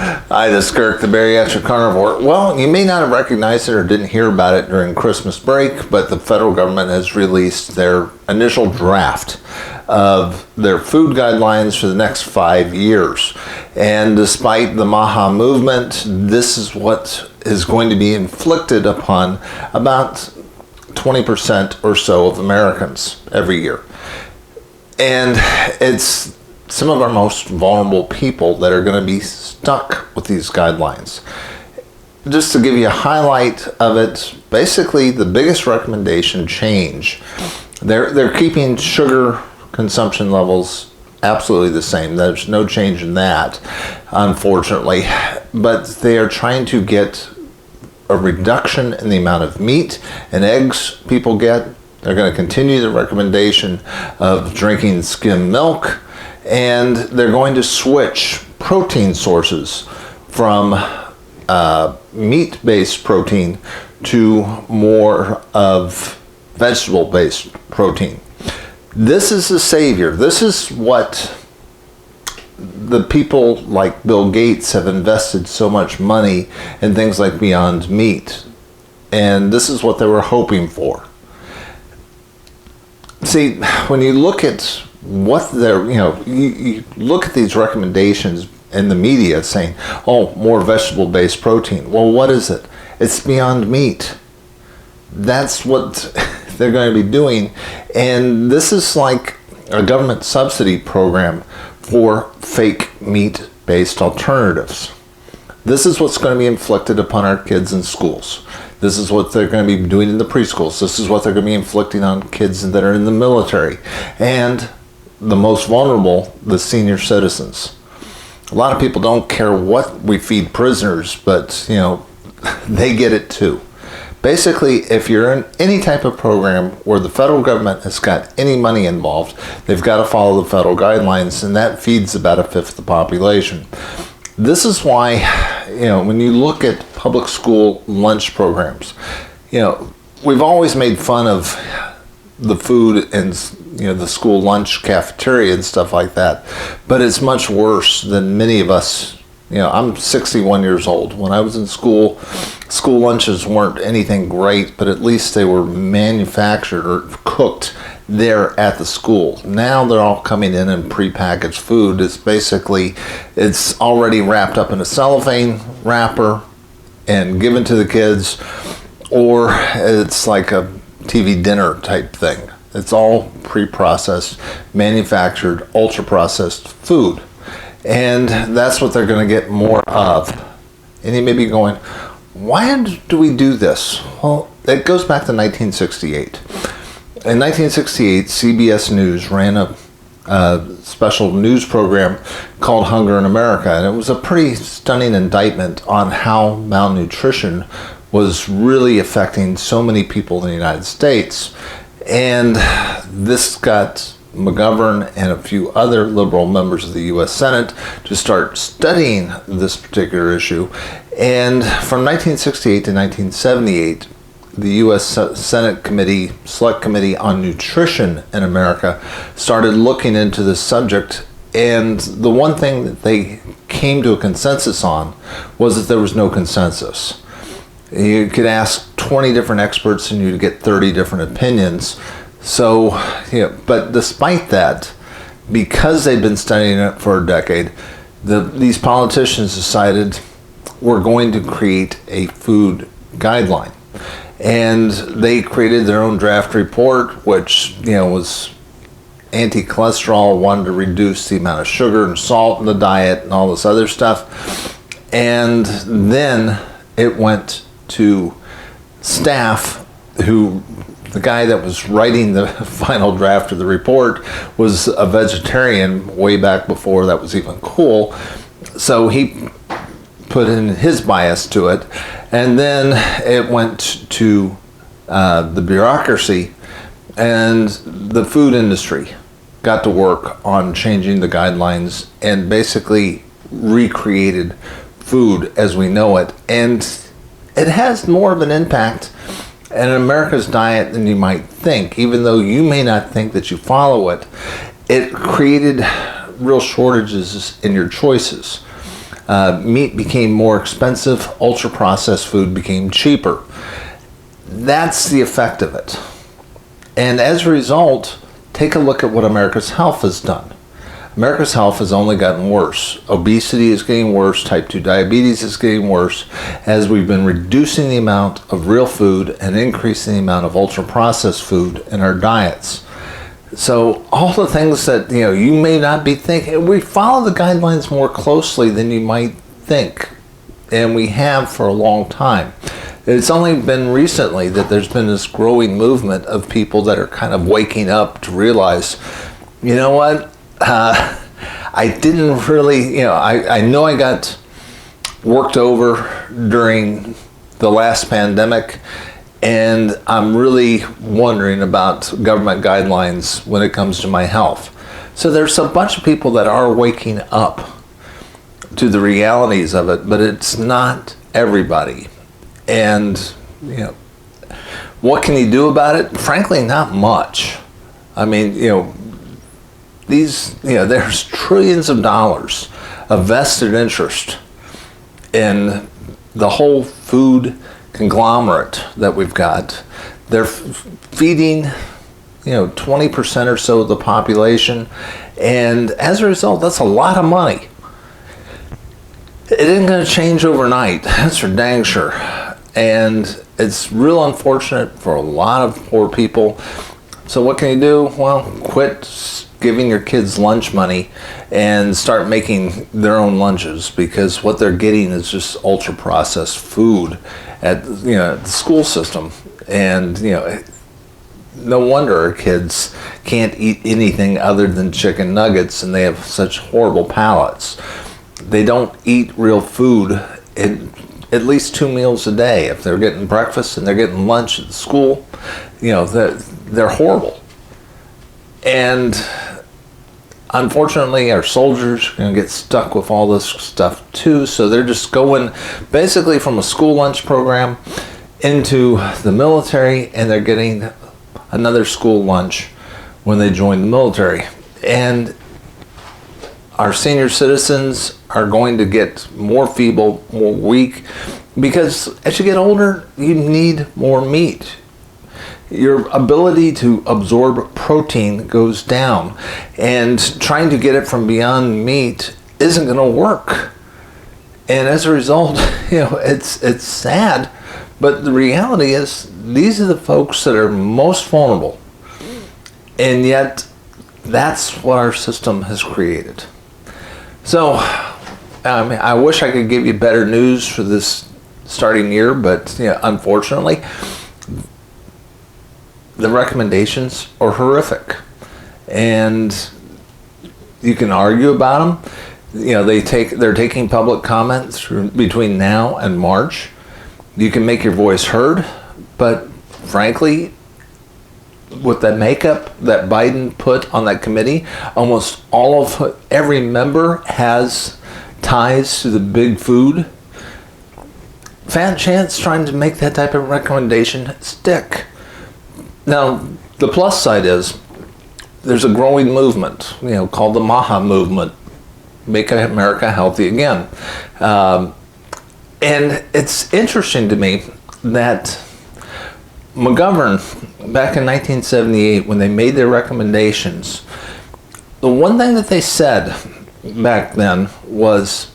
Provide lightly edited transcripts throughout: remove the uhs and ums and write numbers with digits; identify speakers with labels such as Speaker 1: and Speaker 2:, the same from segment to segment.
Speaker 1: Hi, this is Kirk, the bariatric carnivore. Well, you may not have recognized it or didn't hear about it during Christmas break, but the federal government has released their initial draft of their food guidelines for the next 5 years. And despite the MAHA movement, this is what is going to be inflicted upon about 20% or so of Americans every year. And it's some of our most vulnerable people that are going to be stuck with these guidelines. Just to give you a highlight of it, basically the biggest recommendation change, they're keeping sugar consumption levels absolutely the same. There's no change in that, unfortunately. But they are trying to get a reduction in the amount of meat and eggs people get. They're going to continue the recommendation of drinking skim milk, and they're going to switch protein sources from meat-based protein to more of vegetable-based protein. This is the savior. This is what the people like Bill Gates have invested so much money in things like Beyond Meat. And this is what they were hoping for. See, when you look at what they're, you look at these recommendations in the media saying, oh, more vegetable-based protein. Well, what is it? It's Beyond Meat. That's what they're going to be doing. And this is like a government subsidy program for fake meat-based alternatives. This is what's going to be inflicted upon our kids in schools. This is what they're going to be doing in the preschools. This is what they're going to be inflicting on kids that are in the military. And the most vulnerable, the senior citizens. A lot of people don't care what we feed prisoners, but, they get it too. Basically, if you're in any type of program where the federal government has got any money involved, they've got to follow the federal guidelines, and that feeds about a fifth of the population. This is why, when you look at public school lunch programs, we've always made fun of the food and, the school lunch cafeteria and stuff like that. But it's much worse than many of us. I'm 61 years old. When I was in school lunches weren't anything great, but at least they were manufactured or cooked there at the school. Now they're all coming in prepackaged food. It's already wrapped up in a cellophane wrapper and given to the kids, or it's like a TV dinner type thing. It's all pre-processed, manufactured, ultra-processed food. And that's what they're going to get more of. And you may be going, why do we do this? Well, it goes back to 1968. In 1968, CBS News ran a special news program called Hunger in America. And it was a pretty stunning indictment on how malnutrition was really affecting so many people in the United States. And this got McGovern and a few other liberal members of the U.S. Senate to start studying this particular issue. And from 1968 to 1978, the U.S. Senate Select Committee on Nutrition in America started looking into this subject. And the one thing that they came to a consensus on was that there was no consensus. You could ask 20 different experts and you'd get 30 different opinions. So, but despite that, because they've been studying it for a decade, these politicians decided we're going to create a food guideline. And they created their own draft report, which, was anti-cholesterol, wanted to reduce the amount of sugar and salt in the diet and all this other stuff. And then it went to staff the guy that was writing the final draft of the report was a vegetarian way back before that was even cool. So he put in his bias to it. And then it went to the bureaucracy, and the food industry got to work on changing the guidelines and basically recreated food as we know it. And it has more of an impact in America's diet than you might think. Even though you may not think that you follow it, it created real shortages in your choices. Meat became more expensive. Ultra-processed food became cheaper. That's the effect of it. And as a result, take a look at what America's health has done. America's health has only gotten worse. Obesity is getting worse. Type 2 diabetes is getting worse as we've been reducing the amount of real food and increasing the amount of ultra-processed food in our diets. So all the things that you may not be thinking, we follow the guidelines more closely than you might think, and we have for a long time. It's only been recently that there's been this growing movement of people that are kind of waking up to realize, you know what? I didn't really, I know I got worked over during the last pandemic, and I'm really wondering about government guidelines when it comes to my health. So there's a bunch of people that are waking up to the realities of it, but it's not everybody. And, what can you do about it? Frankly, not much. I mean, there's trillions of dollars of vested interest in the whole food conglomerate that we've got. They're feeding, 20% or so of the population, and as a result, that's a lot of money. It isn't going to change overnight, that's for dang sure. And it's real unfortunate for a lot of poor people. So what can you do? Well, quit giving your kids lunch money and start making their own lunches, because what they're getting is just ultra processed food at the school system. And no wonder our kids can't eat anything other than chicken nuggets, and they have such horrible palates. They don't eat real food at least 2 meals a day. If they're getting breakfast and they're getting lunch at school, they're horrible. And unfortunately, our soldiers are going to get stuck with all this stuff too. So they're just going basically from a school lunch program into the military, and they're getting another school lunch when they join the military. And our senior citizens are going to get more feeble, more weak, because as you get older, you need more meat. Your ability to absorb protein goes down, and trying to get it from beyond meat isn't going to work. And as a result, it's sad, but the reality is these are the folks that are most vulnerable, and yet that's what our system has created. So I wish I could give you better news for this starting year, but unfortunately, the recommendations are horrific, and you can argue about them. They're taking public comments between now and March. You can make your voice heard, but frankly, with that makeup that Biden put on that committee, almost every member has ties to the big food. Fat chance trying to make that type of recommendation stick. Now, the plus side is there's a growing movement, called the MAHA movement, Make America Healthy Again. And it's interesting to me that McGovern, back in 1978, when they made their recommendations, the one thing that they said back then was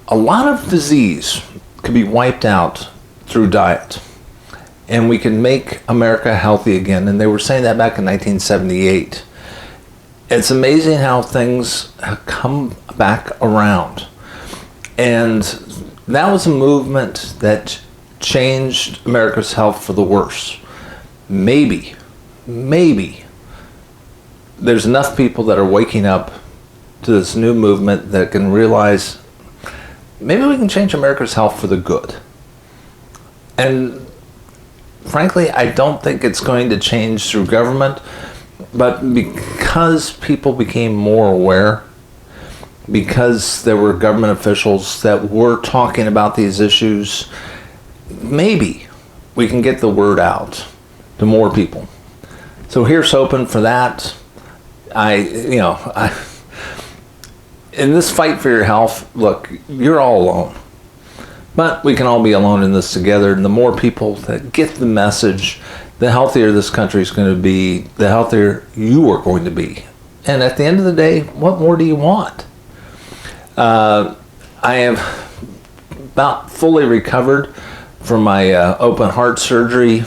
Speaker 1: a lot of disease could be wiped out through diet, and we can make America healthy again. And they were saying that back in 1978. It's amazing how things have come back around. And that was a movement that changed America's health for the worse. Maybe there's enough people that are waking up to this new movement that can realize maybe we can change America's health for the good. And frankly, I don't think it's going to change through government, but because people became more aware, because there were government officials that were talking about these issues, maybe we can get the word out to more people. in this fight for your health, look, you're all alone. But we can all be alone in this together. And the more people that get the message, the healthier this country is going to be, the healthier you are going to be. And at the end of the day, what more do you want? I am about fully recovered from my open heart surgery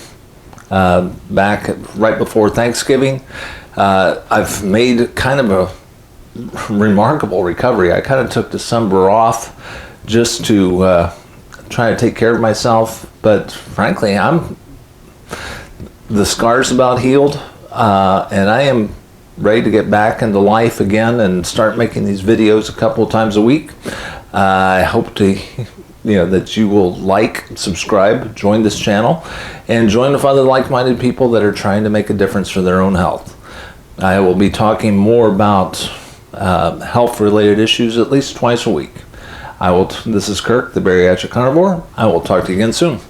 Speaker 1: back right before Thanksgiving. I've made kind of a remarkable recovery. I kind of took December off just to try to take care of myself, but frankly, the scar's about healed, and I am ready to get back into life again and start making these videos a couple of times a week. I hope to, that you will like, subscribe, join this channel, and join with other like-minded people that are trying to make a difference for their own health. I will be talking more about health-related issues at least twice a week. This is Kirk, the Bariatric Carnivore. I will talk to you again soon.